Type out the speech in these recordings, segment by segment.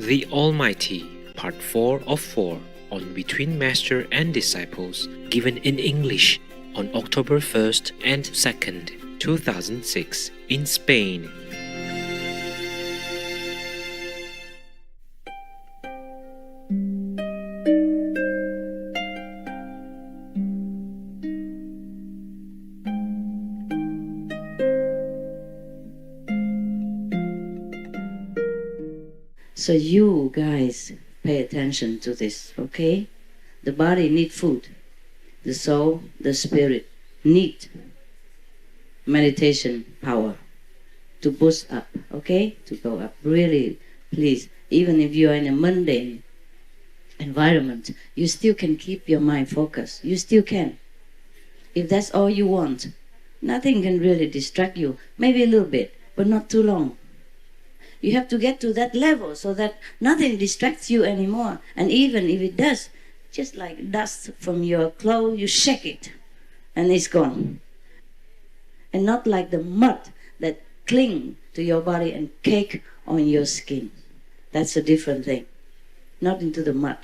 The Almighty, Part 4 of 4 on Between Master and Disciples, given in English on October 1st and 2nd, 2006, in Spain. So you guys pay attention to this, okay? The body needs food. The soul, the spirit need meditation power to boost up, okay? To go up. Really, please, even if you are in a mundane environment, you still can keep your mind focused. You still can. If that's all you want, nothing can really distract you. Maybe a little bit, but not too long. You have to get to that level so that nothing distracts you anymore. And even if it does, just like dust from your clothes, you shake it and it's gone. And not like the mud that cling to your body and cake on your skin. That's a different thing. Not into the mud.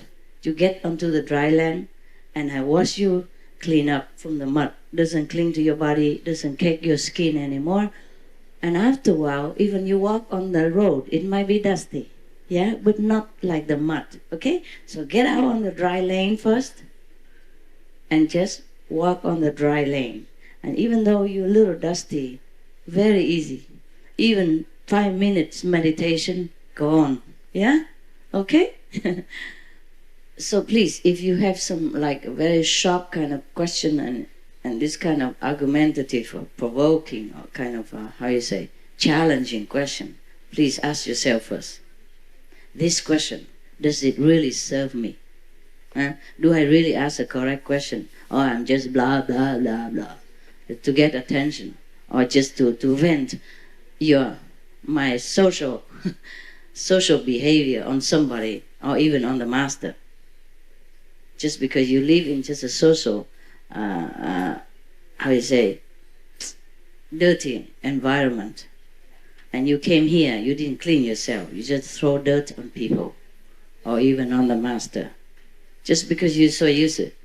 You get onto the dry land and I wash you clean up from the mud. Doesn't cling to your body, doesn't cake your skin anymore. And after a while, even you walk on the road, it might be dusty, yeah, but not like the mud, okay? So get out on the dry lane first and just walk on the dry lane. And even though you're a little dusty, very easy. Even 5 minutes meditation, go on, yeah? Okay? So please, if you have some like very sharp kind of question and this kind of argumentative or provoking or kind of, challenging question, please ask yourself first. This question, does it really serve me? Do I really ask a correct question? Or I'm just blah, blah, blah, blah, to get attention? Or just to vent my social behavior on somebody or even on the master? Just because you live in just a social dirty environment, and you came here, you didn't clean yourself, you just throw dirt on people or even on the master just because you're so used to it,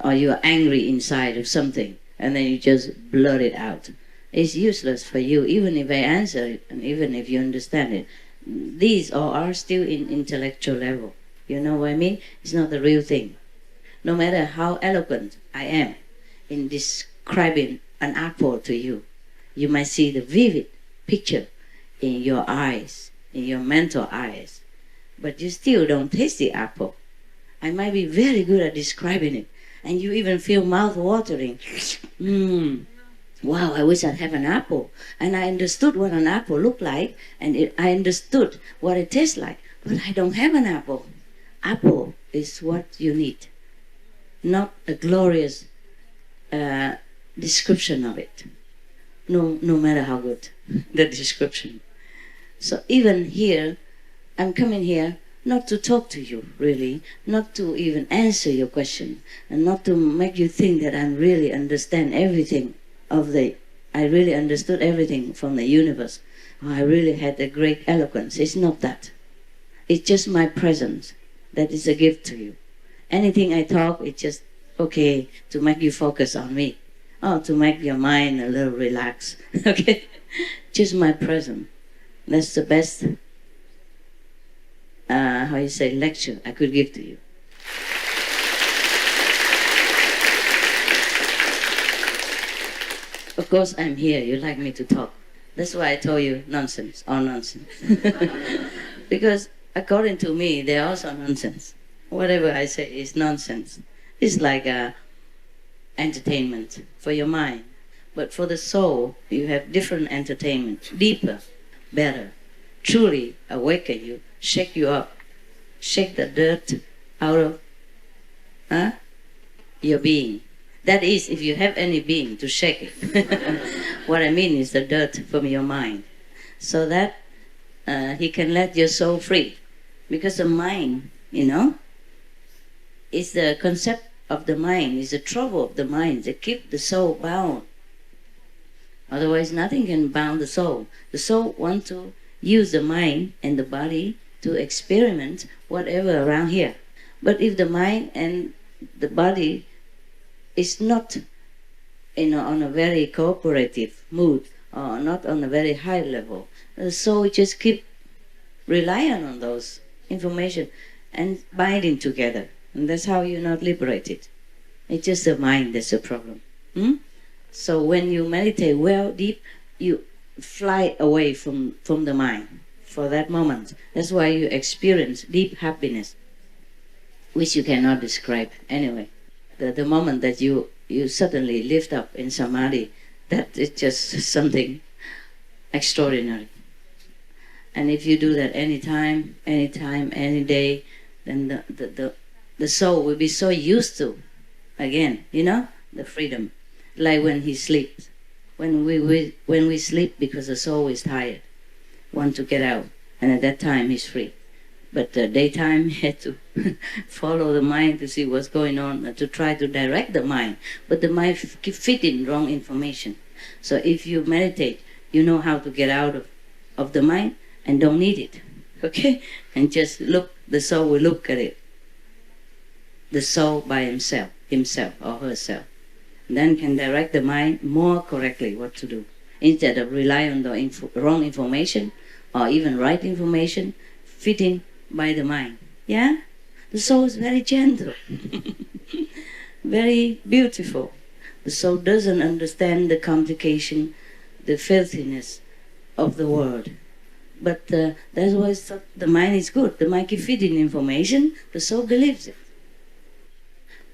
or you're angry inside of something and then you just blurt it out. It's useless for you, even if I answer it and even if you understand it. These all are still in intellectual level. You know what I mean? It's not the real thing. No matter how eloquent I am in describing an apple to you, you might see the vivid picture in your eyes, in your mental eyes, but you still don't taste the apple. I might be very good at describing it, and you even feel mouth-watering. Wow, I wish I'd have an apple. And I understood what an apple looked like, and I understood what it tastes like, but I don't have an apple. Apple is what you need, not a glorious description of it, no matter how good the description. So even here, I'm coming here not to talk to you, really, not to even answer your question, and not to make you think that I really understand everything I really understood everything from the universe. I really had a great eloquence. It's not that. It's just my presence that is a gift to you. Anything I talk, it's just okay to make you focus on me, or to make your mind a little relaxed. Okay, just my presence. That's the best lecture I could give to you. Of course I'm here, you like me to talk. That's why I told you nonsense, all nonsense. Because according to me, they're also nonsense. Whatever I say is nonsense. It's like entertainment for your mind. But for the soul, you have different entertainment, deeper, better, truly awaken you, shake you up, shake the dirt out of your being. That is, if you have any being to shake it. What I mean is the dirt from your mind. So that he can let your soul free. Because the mind, is the concept of the mind, is the trouble of the mind that keep the soul bound. Otherwise, nothing can bound the soul. The soul wants to use the mind and the body to experiment whatever around here. But if the mind and the body is not on a very cooperative mood or not on a very high level, so we just keep relying on those information and binding together. And that's how you're not liberated. It's just the mind that's the problem. So when you meditate well, deep, you fly away from the mind for that moment. That's why you experience deep happiness, which you cannot describe anyway. The moment that you suddenly lift up in samadhi, that is just something extraordinary. And if you do that anytime, any day, then the soul will be so used to, again, the freedom. Like when he sleeps. When we sleep because the soul is tired, want to get out, and at that time he's free. But daytime he had to follow the mind to see what's going on, to try to direct the mind. But the mind keep feeding wrong information. So if you meditate, you know how to get out of the mind and don't need it. Okay? And just look, the soul will look at it. The soul by himself or herself. Then can direct the mind more correctly what to do. Instead of relying on the wrong information or even right information, fitting by the mind. Yeah? The soul is very gentle, very beautiful. The soul doesn't understand the complication, the filthiness of the world. But that's why the mind is good. The mind keeps feeding information, the soul believes it.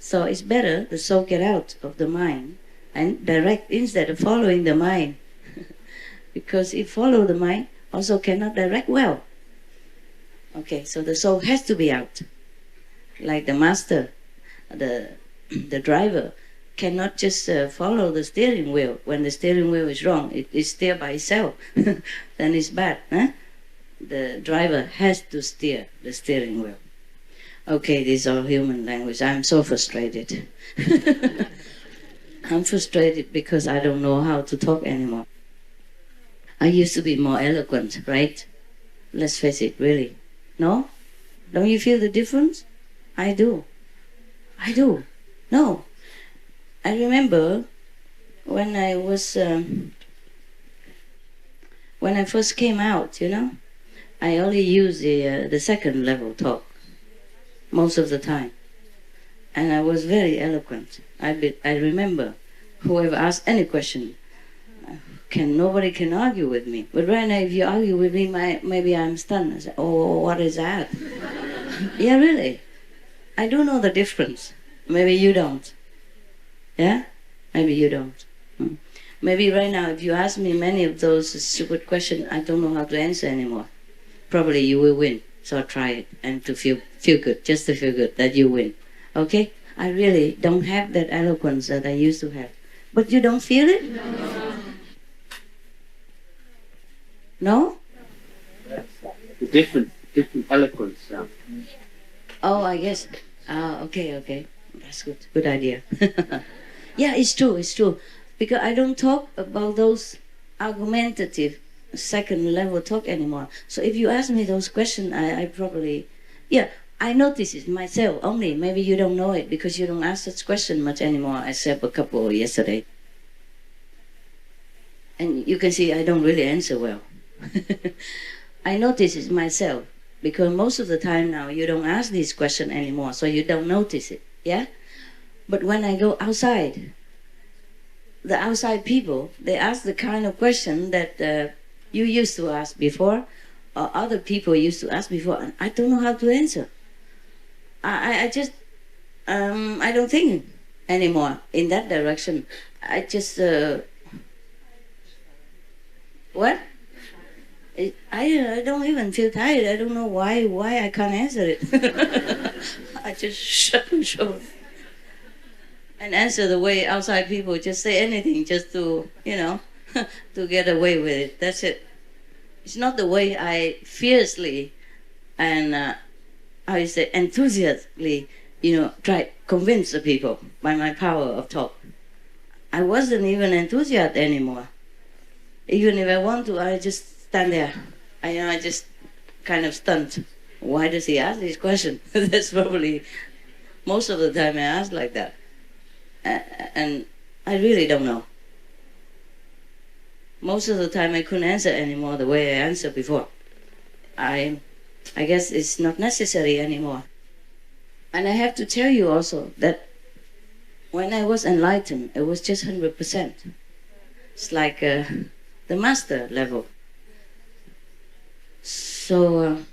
So it's better the soul get out of the mind and direct instead of following the mind. Because if follow the mind, also cannot direct well. Okay, so the soul has to be out. Like the master, the driver, cannot just follow the steering wheel. When the steering wheel is wrong, it is steer by itself. Then it's bad. Huh? The driver has to steer the steering wheel. Okay, this is all human language. I'm so frustrated. I'm frustrated because I don't know how to talk anymore. I used to be more eloquent, right? Let's face it, really. No? Don't you feel the difference? I do. I do. No. I remember when I was, when I first came out, I only used the second level talk most of the time. And I was very eloquent. I remember whoever asked any question, nobody can argue with me. But right now, if you argue with me, maybe I'm stunned. I say, oh, what is that? Yeah, really. I do know the difference. Maybe you don't. Yeah? Maybe you don't. Maybe right now, if you ask me many of those stupid questions, I don't know how to answer anymore. Probably you will win. So try it and to feel good, just to feel good that you win. Okay? I really don't have that eloquence that I used to have. But you don't feel it? No? Different eloquence. Yeah. Oh, I guess. Okay. That's good. Good idea. Yeah, it's true. Because I don't talk about those argumentative second level talk anymore. So if you ask me those questions, I probably, I notice it myself only. Maybe you don't know it because you don't ask such question much anymore, except a couple yesterday. And you can see I don't really answer well. I notice it myself because most of the time now you don't ask these questions anymore, so you don't notice it. Yeah? But when I go outside, the outside people, they ask the kind of question that you used to ask before, or other people used to ask before, and I don't know how to answer. I just, I don't think anymore in that direction. I just, what? I don't even feel tired. I don't know why I can't answer it. I just shut my shoulder and answer the way outside people just say anything just to, to get away with it. That's it. It's not the way I fiercely and enthusiastically, try to convince the people by my power of talk. I wasn't even enthusiastic anymore. Even if I want to, I just stand there I just kind of stunned. Why does he ask this question? That's probably most of the time I ask like that. And I really don't know. Most of the time I couldn't answer anymore the way I answered before. I guess it's not necessary anymore. And I have to tell you also that when I was enlightened, it was just 100%. It's like the master level. So,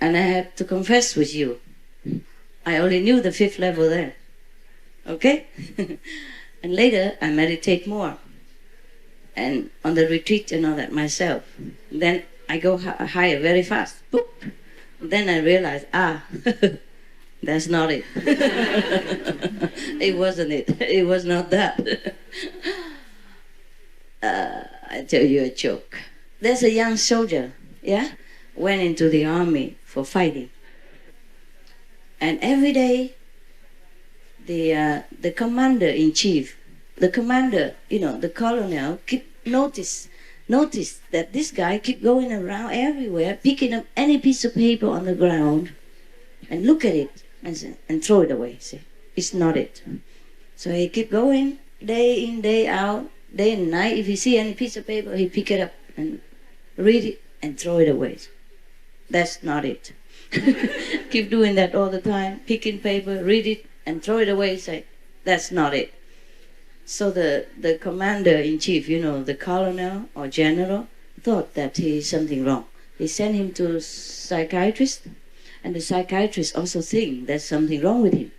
and I have to confess with you, I only knew the 5th level then. Okay? And later I meditate more. And on the retreat and all that myself. Then I go higher very fast. Boop. Then I realize, that's not it. It wasn't it. It was not that. I tell you a joke. There's a young soldier, yeah, went into the army for fighting. And every day, the commander-in-chief, the commander, the colonel, keep notice that this guy keep going around everywhere, picking up any piece of paper on the ground, and look at it and throw it away. Say, it's not it. So he keep going day in, day out, day and night. If he see any piece of paper, he pick it up and read it and throw it away. That's not it. Keep doing that all the time, picking paper, read it and throw it away. Say, that's not it. So the commander-in-chief, the colonel or general, thought that he is something wrong. He sent him to a psychiatrist, and the psychiatrist also think there's something wrong with him.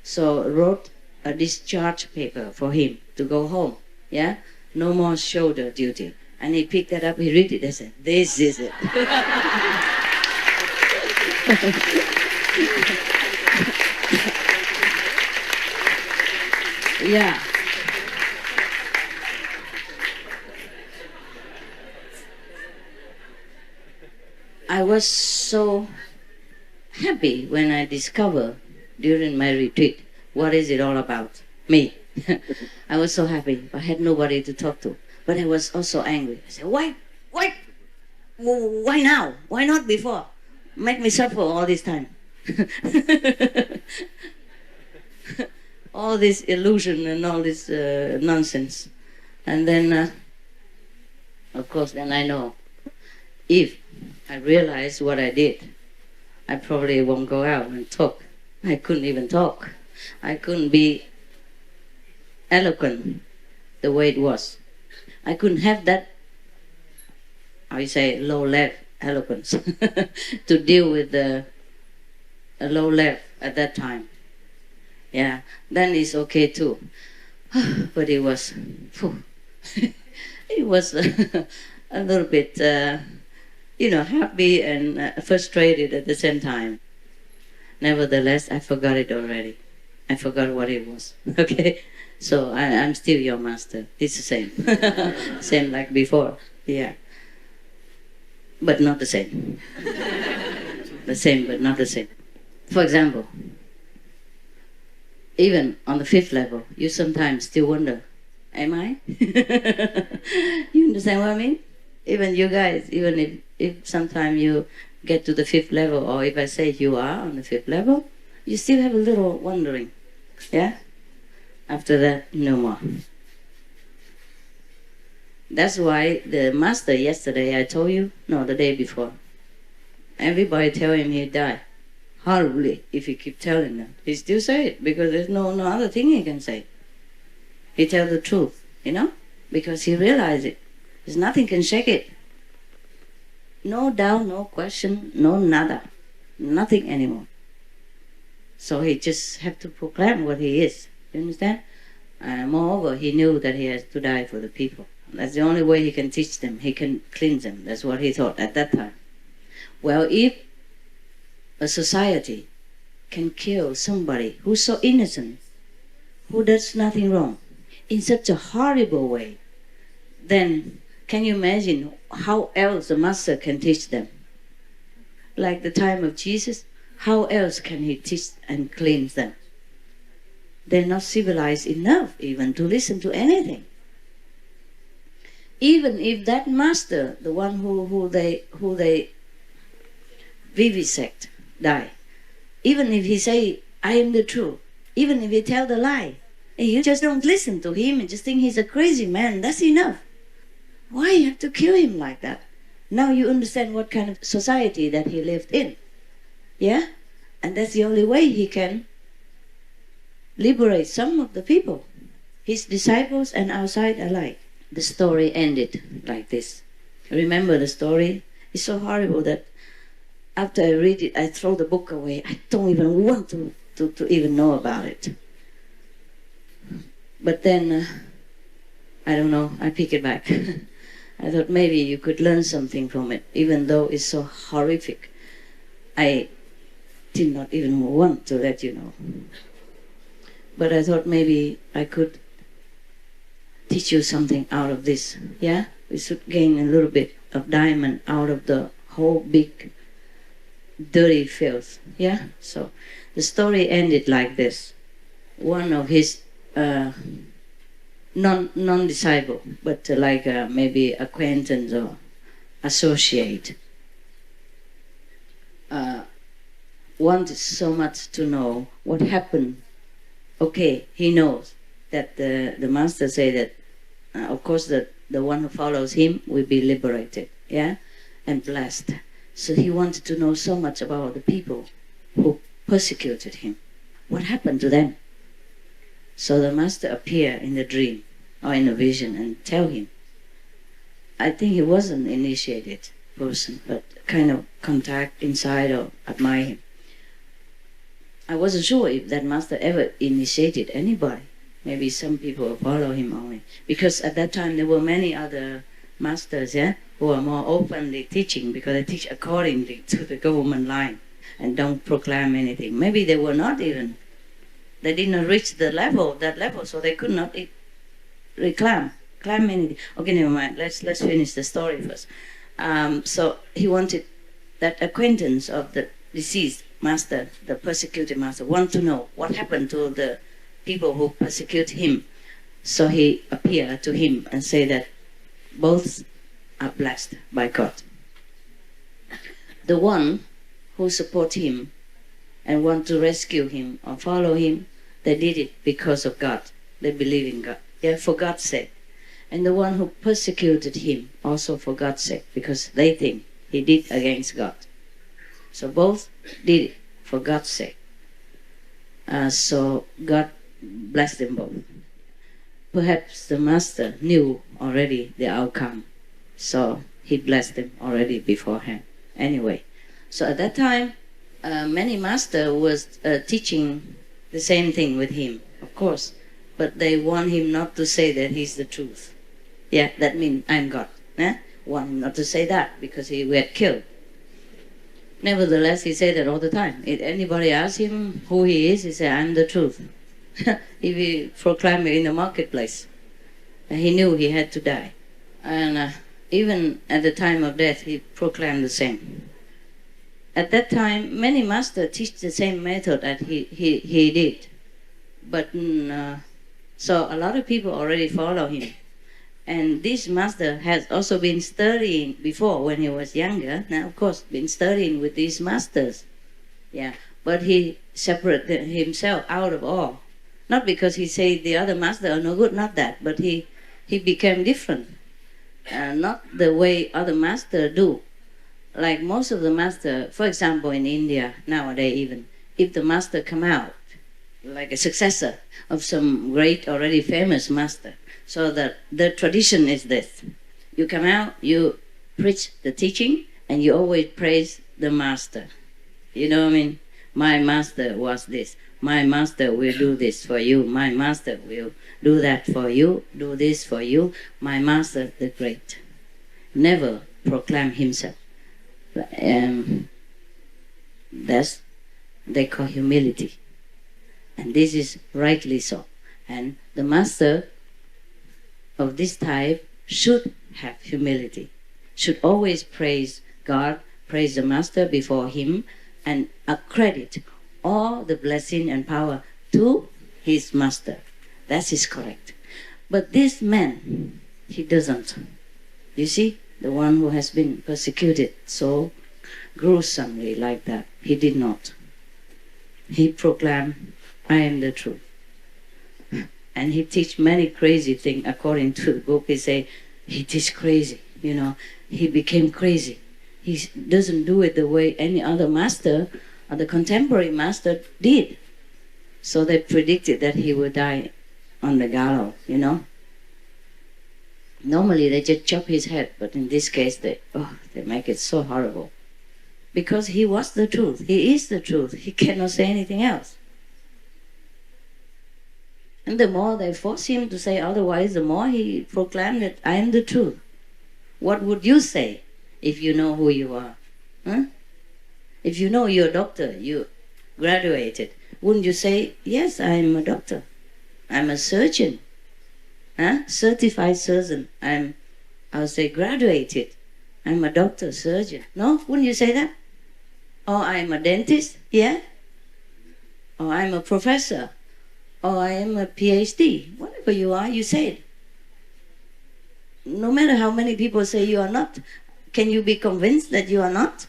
So wrote a discharge paper for him to go home. Yeah, no more shoulder duty. And he picked that up, he read it, and said, this is it. Yeah. I was so happy when I discovered during my retreat what is it all about. Me. I was so happy. I had nobody to talk to. But I was also angry. I said, why now? Why not before? Make me suffer all this time. All this illusion and all this nonsense. And then, of course, then I know, if I realize what I did, I probably won't go out and talk. I couldn't even talk. I couldn't be eloquent the way it was. I couldn't have that, low-level eloquence to deal with a low level at that time. Yeah, then it's okay too. But it was, it was a little bit, happy and frustrated at the same time. Nevertheless, I forgot it already. I forgot what it was. Okay, so I'm still your master. It's the same, same like before. Yeah, but not the same. The same, but not the same. For example, even on the 5th level, you sometimes still wonder, am I? You understand what I mean? Even you guys, even if sometimes you get to the 5th level, or if I say you are on the 5th level, you still have a little wondering. Yeah? After that, no more. That's why the master yesterday, I told you, no, the day before, everybody tell him he'd die. Horribly, if he keep telling them. He still say it, because there's no other thing he can say. He tell the truth, because he realize it. There's nothing can shake it. No doubt, no question, no nada. Nothing anymore. So he just have to proclaim what he is. You understand? Moreover, he knew that he has to die for the people. That's the only way he can teach them. He can cleanse them. That's what he thought at that time. Well, if a society can kill somebody who's so innocent, who does nothing wrong, in such a horrible way, then can you imagine how else the master can teach them? Like the time of Jesus, how else can he teach and cleanse them? They're not civilized enough even to listen to anything. Even if that master, the one who they vivisect, die, even if he say, I am the truth, even if he tell the lie, and you just don't listen to him and just think he's a crazy man, that's enough. Why you have to kill him like that? Now you understand what kind of society that he lived in. Yeah? And that's the only way he can liberate some of the people, his disciples and outside alike. The story ended like this. Remember the story? It's so horrible that after I read it, I throw the book away. I don't even want to even know about it. But then, I don't know, I pick it back. I thought maybe you could learn something from it, even though it's so horrific. I did not even want to let you know. But I thought maybe I could teach you something out of this. Yeah? We should gain a little bit of diamond out of the whole big dirty filth. Yeah? So the story ended like this. One of his non-disciple, but maybe acquaintance or associate, wanted so much to know what happened. Okay, he knows that the master say that, of course, the one who follows him will be liberated, yeah, and blessed. So he wanted to know so much about the people who persecuted him. What happened to them? So the master appeared in the dream or in a vision and tell him. I think he wasn't initiated person, but kind of contact inside or admire him. I wasn't sure if that master ever initiated anybody. Maybe some people follow him only. Because at that time there were many other masters, yeah, who are more openly teaching, because they teach accordingly to the government line and don't proclaim anything. Maybe they were not even, they did not reach that level, so they could not claim anything. Okay, never mind. Let's finish the story first. So he wanted that acquaintance of the deceased master, the persecuted master, want to know what happened to the people who persecute him. So he appeared to him and say that both are blessed by God. The one who support him and want to rescue him or follow him, they did it because of God. They believe in God. Yeah, for God's sake. And the one who persecuted him also for God's sake, because they think he did against God. So both did it for God's sake. So God blessed them both. Perhaps the master knew already the outcome, so he blessed them already beforehand. Anyway, so at that time, many masters was teaching the same thing with him, of course, but they want him not to say that he's the truth. Yeah, that means I'm God. Want him not to say that because he would killed. Nevertheless, he said that all the time. If anybody asks him who he is, he said, I'm the truth. If he proclaimed it in the marketplace, he knew he had to die. And even at the time of death, he proclaimed the same. At that time, many masters teach the same method that he did. But so a lot of people already follow him. And this master has also been studying before when he was younger. Now, of course, been studying with these masters. Yeah, but he separated himself out of all. Not because he said the other master are no good, not that, but he became different. Not the way other masters do. Like most of the master, for example, in India nowadays even, if the master come out like a successor of some great already famous master, so that the tradition is this: you come out, you preach the teaching, and you always praise the master. You know what I mean? My master was this. My master will do this for you. My master will do that for you, do this for you. My master, the great. Never proclaim himself. That's they call humility. And this is rightly so. And the master of this type should have humility, should always praise God, praise the master before him, and accredit all the blessing and power to his master. That is correct. But this man, he doesn't. You see, the one who has been persecuted so gruesomely like that, he did not. He proclaimed, I am the truth. And he teach many crazy things. According to the book, he say, he teach crazy, he became crazy. He doesn't do it the way any other master, or the contemporary master did. So they predicted that he would die on the gallows, Normally they just chop his head, but in this case they make it so horrible. Because he was the truth. He is the truth. He cannot say anything else. And the more they force him to say otherwise, the more he proclaimed that I am the truth. What would you say if you know who you are? If you know you're a doctor, you graduated, wouldn't you say, yes, I'm a doctor. I'm a surgeon. Certified surgeon. I'll say graduated. I'm a doctor, surgeon. No? Wouldn't you say that? Or I'm a dentist, yeah? Or I'm a professor. Or I am a PhD. Whatever you are, you say it. No matter how many people say you are not, can you be convinced that you are not?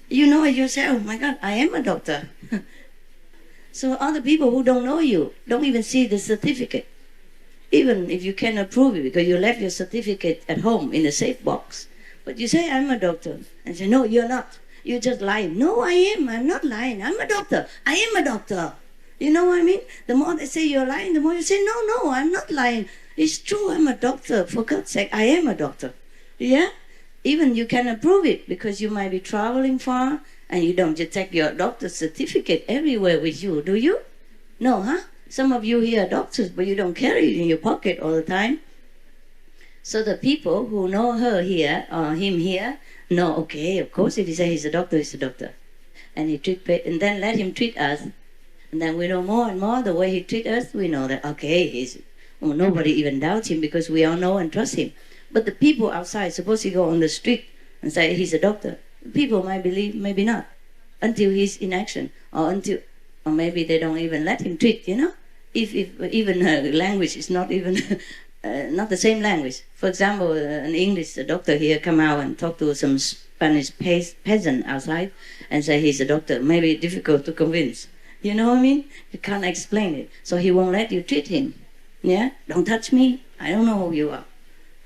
You know it yourself. Oh my God, I am a doctor. So other people who don't know you don't even see the certificate. Even if you cannot prove it because you left your certificate at home in a safe box. But you say, I'm a doctor. And say, no, you're not. You're just lying. No, I am. I'm not lying. I'm a doctor. I am a doctor. You know what I mean? The more they say you're lying, the more you say, no, I'm not lying. It's true, I'm a doctor. For God's sake, I am a doctor. Yeah? Even you cannot prove it because you might be traveling far and you don't just take your doctor's certificate everywhere with you, do you? No, huh? Some of you here are doctors, but you don't carry it in your pocket all the time. So the people who know her here or him here know, okay, of course, if he says he's a doctor, he's a doctor. And and then let him treat us. And then we know more and more the way he treats us, we know that, okay, nobody even doubts him because we all know and trust him. But the people outside, suppose he go on the street and say he's a doctor, people might believe, maybe not, until he's in action, or maybe they don't even let him treat, If even language is not even, not the same language. For example, an English doctor here come out and talk to some Spanish peasant outside and say he's a doctor, maybe difficult to convince. You know what I mean? You can't explain it. So he won't let you treat him. Yeah? Don't touch me. I don't know who you are.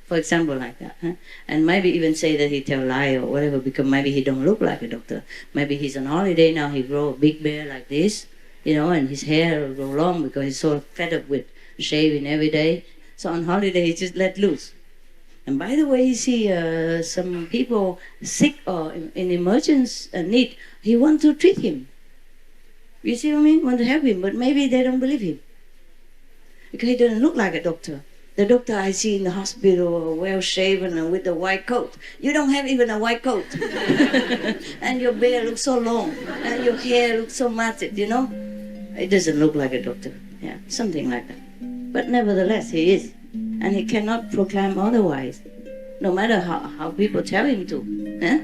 For example, like that. Huh? And maybe even say that he tell lie or whatever because maybe he don't look like a doctor. Maybe he's on holiday now. He grow a big beard like this, and his hair will grow long because he's so fed up with shaving every day. So on holiday, he just let loose. And by the way, you see some people sick or in emergency need, he want to treat him. You see what I mean? Want to help him, but maybe they don't believe him. Because he doesn't look like a doctor. The doctor I see in the hospital, well-shaven and with a white coat. You don't have even a white coat. And your beard looks so long. And your hair looks so matted, It doesn't look like a doctor. Yeah, something like that. But nevertheless, he is. And he cannot proclaim otherwise. No matter how people tell him to. Huh?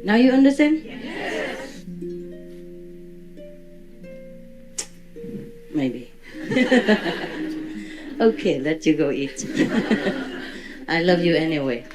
Now you understand? Yes. Maybe. Okay, let you go eat. I love you anyway.